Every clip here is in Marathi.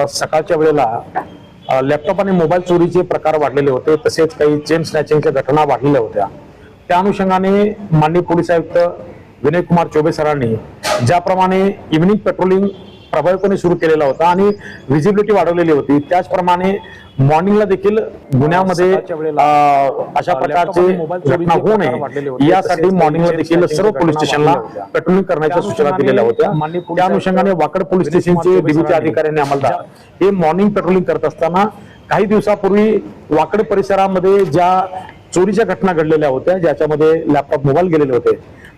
सकाळच्या वेळेला लॅपटॉप आणि मोबाईल चोरीचे प्रकार वाढलेले होते, तसेच काही चेन स्नॅचिंगच्या घटना वाढलेल्या होत्या। त्या अनुषंगाने माननीय पोलीस आयुक्त विनय कुमार चौबे सरांनी ज्याप्रमाणे इव्हनिंग पेट्रोलिंग प्रभावीपणे सुरू केलेला होता आणि व्हिजिबिलिटी वाढवलेली होती, त्याचप्रमाणे मॉर्निंगला देखील गुन्ह्यामध्ये अशा प्रकारचे घटना होऊ नये यासाठी मॉर्निंगला देखील सर्व पोलीस स्टेशनला पेट्रोलिंग करण्याच्या सूचना दिलेल्या होत्या। त्या अनुषंगाने वाकड पोलीस स्टेशनचे डीबीचे अधिकाऱ्यांनी अंमलदार हे मॉर्निंग पेट्रोलिंग करत असताना काही दिवसापूर्वी वाकड परिसरामध्ये ज्या चोरीच्या घटना घडलेल्या होत्या, ज्याच्यामध्ये लॅपटॉप मोबाईल गेलेले होते,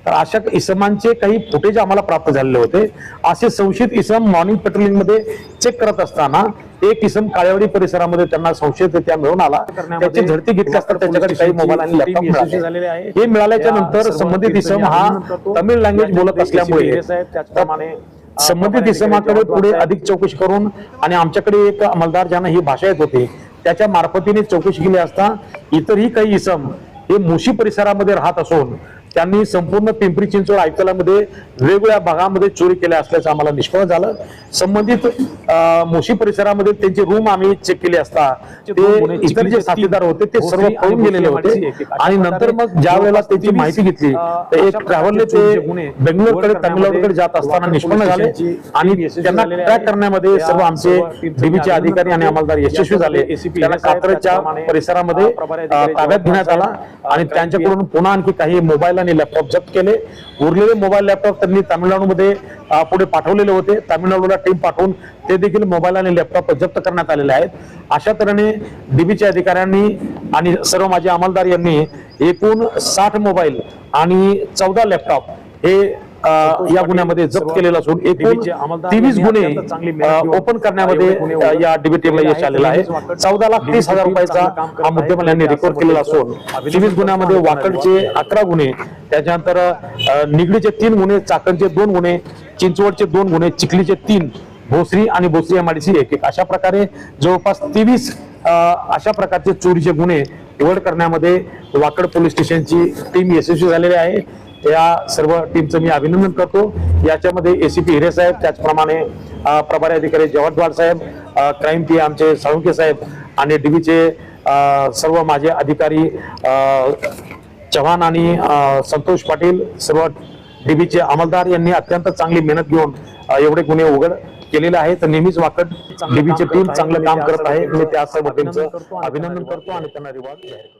तर अशा इसमांचे काही फुटेज आम्हाला प्राप्त झालेले होते। असे संशयित इसम मॉर्निंग पेट्रोलिंग मध्ये चेक करत असताना एक इसम काळेवाडी परिसरामध्ये त्यांना संशयित मिळून आला। त्याची झडती घेतली असता त्याच्याकडे काही मोबाईल आणि लॅपटॉप मिळाले। हे मिळाल्याच्या नंतर संबंधित इसम हा तमिळ लँग्वेज बोलत असल्यामुळे संबंधित इसमाकडे पुढे अधिक चौकशी करून आणि आमच्याकडे एक अंमलदार ज्यांना ही भाषा येत होती त्याच्या मार्फतीने चौकशी केली असता इतरही काही इसम हे मुशी परिसरामध्ये राहत असून त्यांनी संपूर्ण पिंपरी चिंचवड आयतलामध्ये वेगवेगळ्या भागामध्ये चोरी केल्या असल्याचं आम्हाला निष्पन्न झालं। संबंधित मुशी परिसरामध्ये त्यांची रूम आम्ही चेक केली असता ते इतर जे साथीदार होते ते सर्व पळून गेलेले होते आणि नंतर मग ज्या वेळेला त्यांची माहिती घेतली तर एक ट्रॅव्हलने ते बेंगलोरकडे तामिळनाडूकडे जात असताना निष्पन्न झाले आणि त्यांना ट्रॅक करण्यामध्ये सर्व आमचे डीबीचे अधिकारी आणि अंमलदार यशस्वी झाले। त्यांना कात्रजच्या परिसरामध्ये ताब्यात घेण्यात आला आणि त्यांच्याकडून पुन्हा आणखी काही मोबाईल आणि लॅपटॉप जप्त केले। उरलेले मोबाईल लॅपटॉप त्यांनी तामिळनाडूमध्ये पुढे पाठवलेले होते, तामिळनाडूला टीम पाठवून ते देखील मोबाईल आणि लॅपटॉप जप्त करण्यात आलेले आहेत। अशा तऱ्हेने डीबीच्या अधिकाऱ्यांनी आणि सर्व माझे अंमलदार यांनी एकूण 60 मोबाईल आणि 14 लॅपटॉप हे या गुन्ह्यामध्ये जप्त केलेला असून एकूण 23 गुन्हे ओपन करण्यामध्ये या डीबी टीमला यश आलेलं आहे। 14,30,000 रुपयाचा हा मुद्देमाल यांनी रिकव्हर केलेला असून 23 गुन्ह्यामध्ये वाकडचे 11 गुन्हे, त्याच्यानंतर निगडीचे 3 गुन्हे, चाकणचे 2 गुन्हे, चिंचवडचे 2 गुन्हे, चिखलीचे 3, भोसरी आणि भोसरी एमआयडीसी 1 अशा प्रकारे जवळपास 23 अशा प्रकारचे चोरीचे गुन्हे निवड करण्यामध्ये वाकड पोलीस स्टेशनची टीम यशस्वी झालेली आहे। या सर्व टीमचं मी अभिनंदन करतो। याच्यामध्ये एसीपी हिरे साहेब, त्याचप्रमाणे प्रभारी अधिकारी जवाहरद्वार साहेब, क्राईम पी आमचे साळुंके साहेब आणि डीबीचे सर्व माझे अधिकारी चव्हाण आणि संतोष पाटील, सर्व डीबीचे अंमलदार यांनी अत्यंत चांगली मेहनत घेऊन एवढे गुन्हे उघड केलेले आहेत। तर नेहमीच वाकड डीबीची टीम चांगलं काम करत आहे। मी त्या सर्व टीमचं अभिनंदन करतो आणि त्यांना रिवॉर्ड जाहीर करतो।